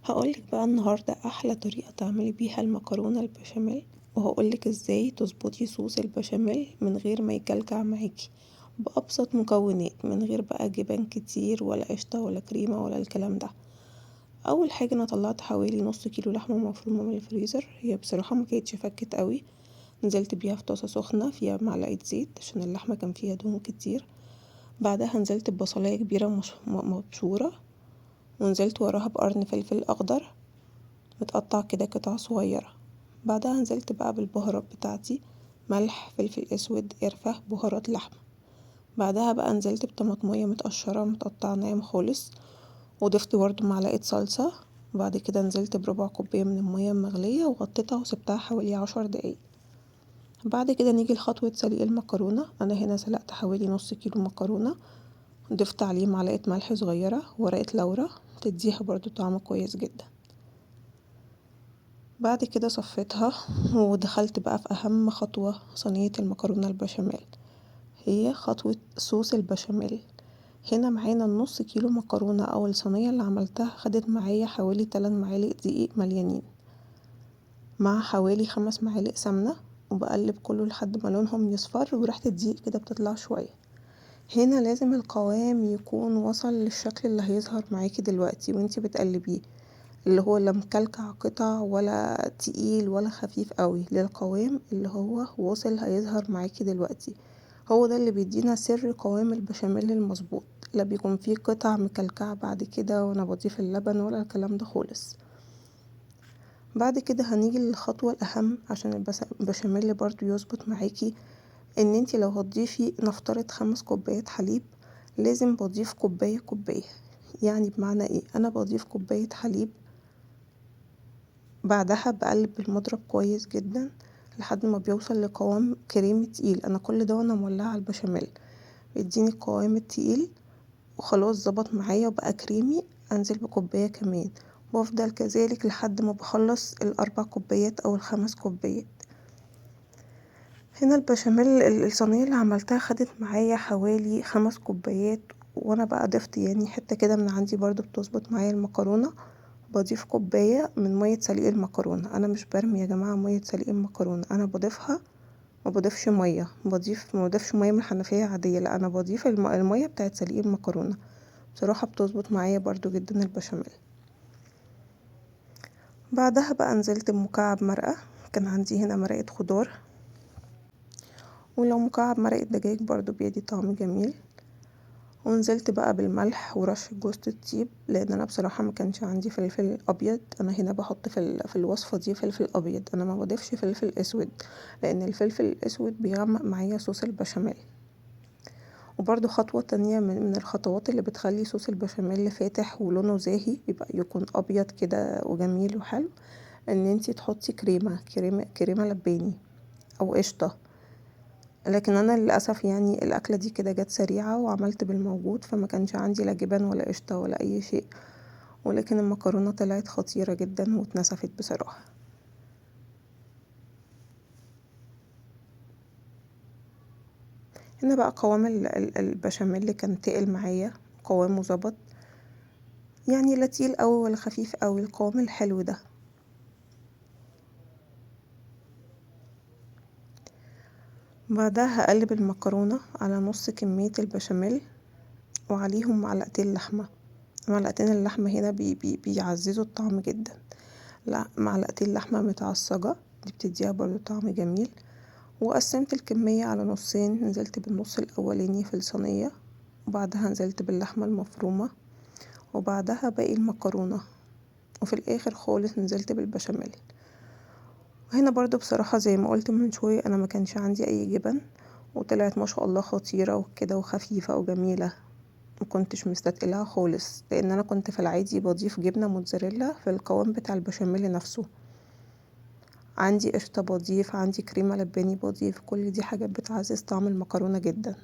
هقولك بقى النهاردة أحلى طريقة تعملي بيها المكرونة البشاميل، وهقولك ازاي تظبطي صوص البشاميل من غير ما يكلكع معاكي بأبسط مكونات، من غير بقى جبن كتير ولا قشطة ولا كريمة ولا الكلام ده. أول حاجة أنا طلعت حوالي نص كيلو لحمة مفرومة من الفريزر، هي بصراحة ما كانتش فكت قوي. نزلت بيها في طاسة سخنة فيها معلقة زيت عشان اللحمة كان فيها دهون كتير. بعدها نزلت ببصلاية كبيرة مبشورة، ونزلت وراها بقرن فلفل أخضر متقطع كده قطع صغيرة. بعدها نزلت بقى بالبهارات بتاعتي، ملح، فلفل اسود، قرفة، بهارات لحمة. بعدها بقى نزلت بطماطمية متقشرة متقطعة ناعم خالص، وضفت برضو معلقة صلصة. وبعد كده نزلت بربع كوباية من المية المغلية وغطيتها وسبتها حوالي 10 دقايق. بعد كده نيجي لخطوة سلق المكرونة. انا هنا سلقت حوالي نص كيلو مكرونة، ضفت عليه معلقة ملح صغيرة، ورقة لورا تديها برضو طعم كويس جدا. بعد كده صفيتها ودخلت بقى في اهم خطوة، صينية المكرونة البشاميل، هي خطوة صوص البشاميل. هنا معانا النص كيلو مكرونة او الصينية اللي عملتها خدت معايا حوالي 3 معالق دقيق مليانين، مع حوالي 5 معالق سمنة، وبقلب كله لحد ما لونهم يصفر وريحة الدقيق كده بتطلع شوية. هنا لازم القوام يكون وصل للشكل اللي هيظهر معاكي دلوقتي وانتي بتقلبيه، اللي هو لا مكلكع قطع ولا تقيل ولا خفيف قوي، للقوام اللي هو واصل هيظهر معاكي دلوقتي. هو ده اللي بيدينا سر قوام البشاميل المظبوط، لا بيكون فيه قطع مكلكعة بعد كده وانا بضيف اللبن ولا الكلام ده خالص. بعد كده هنيجي للخطوة الأهم عشان البشاميل برضو يظبط معاكي، ان انتي لو هتضيفي نفترض 5 كوبايات حليب، لازم بضيف كوباية كوباية. يعني بمعنى ايه؟ انا بضيف كوباية حليب، بعدها بقلب بالمضرب كويس جدا لحد ما بيوصل لقوام كريمي تقيل. انا كل ده وانا مولعه على البشاميل بيديني القوام التقيل وخلاص ظبط معايا وبقى كريمي. انزل بكوبايه كمان، وافضل كذلك لحد ما بخلص ال4 كوبايات او ال5 كوبايات. هنا البشاميل الصينيه اللي عملتها خدت معايا حوالي 5 كوبايات، وانا بقى ضفت يعني حته كده من عندي برضو بتظبط معايا المكرونه. بضيف كوباية من مية سليق المكرونة، انا مش برمي يا جماعة مية سليق المكرونة، انا بضيفها. ما بضيفش مية، ما بضيفش مية من الحنفية عادية، لا انا بضيف المية بتاعت سليق المكرونة. بصراحة بتظبط معايا برضو جدا البشاميل. بعدها بقى نزلت بمكعب مرقة، كان عندي هنا مرقة خضار، ولو مكعب مرقة دجاج برضو بيدي طعم جميل. ونزلت بقى بالملح ورشة جوز الطيب، لان انا بصراحه ما كانش عندي فلفل ابيض. انا هنا بحط في الوصفه دي فلفل ابيض، انا ما بضيفش فلفل اسود، لان الفلفل الاسود بيغمق معايا صوص البشاميل. وبرده خطوه تانية من الخطوات اللي بتخلي صوص البشاميل فاتح ولونه زاهي، يبقى يكون ابيض كده وجميل وحلو، ان انتي تحطي كريمه لباني او قشطه. لكن انا للاسف يعني الاكله دي كده جت سريعه وعملت بالموجود، فما كانش عندي لا جبن ولا قشطه ولا اي شيء، ولكن المكرونه طلعت خطيره جدا واتنسفت بصراحه. هنا بقى قوام البشاميل كان تقل معايا، قوامه ظبط، يعني لا تقيل قوي ولا خفيف قوي، القوام الحلو ده. بعدها هقلب المكرونه على نص كميه البشاميل وعليهم معلقتين لحمه. معلقتين اللحمه هنا بيعززوا الطعم جدا. لا، معلقتين لحمه متعصجه دي بتديها برضو طعم جميل. وقسمت الكمية على نصين، نزلت بالنص الأولاني في الصينية، وبعدها نزلت باللحمة المفرومة، وبعدها باقي المكرونة، وفي الآخر خالص نزلت بالبشاميل. وهنا برضو بصراحة زي ما قلت من شوية أنا ما كانش عندي أي جبن، وطلعت ما شاء الله خطيرة وكده وخفيفة وجميلة. مكنتش مستتقلها خالص، لأن أنا كنت في العادي بضيف جبنة موتزاريلا في القوام بتاع البشاميل نفسه، عندي قشطة بضيف، عندي كريمة لباني بضيف، كل دي حاجات بتعزز طعم المكرونة جدا.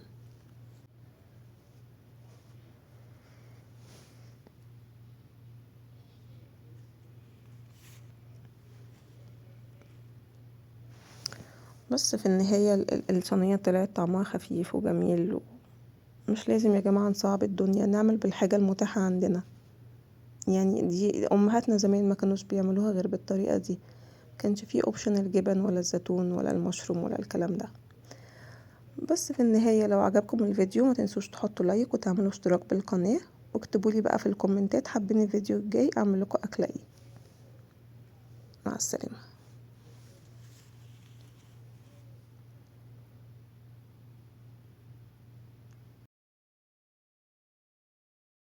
بس في النهاية الصينية طلعت طعمها خفيف وجميل. مش لازم يا جماعة نصعب الدنيا، نعمل بالحاجة المتاحة عندنا. يعني دي امهاتنا زمان ما كانوش بيعملوها غير بالطريقة دي، مكانش فيه اوبشن الجبن ولا الزيتون ولا المشروم ولا الكلام ده. بس في النهاية لو عجبكم الفيديو ما تنسوش تحطوا لايك وتعملوا اشتراك بالقناة، واكتبولي بقى في الكومنتات حابين الفيديو الجاي اعمل لكم اكلة ايه. مع السلامة.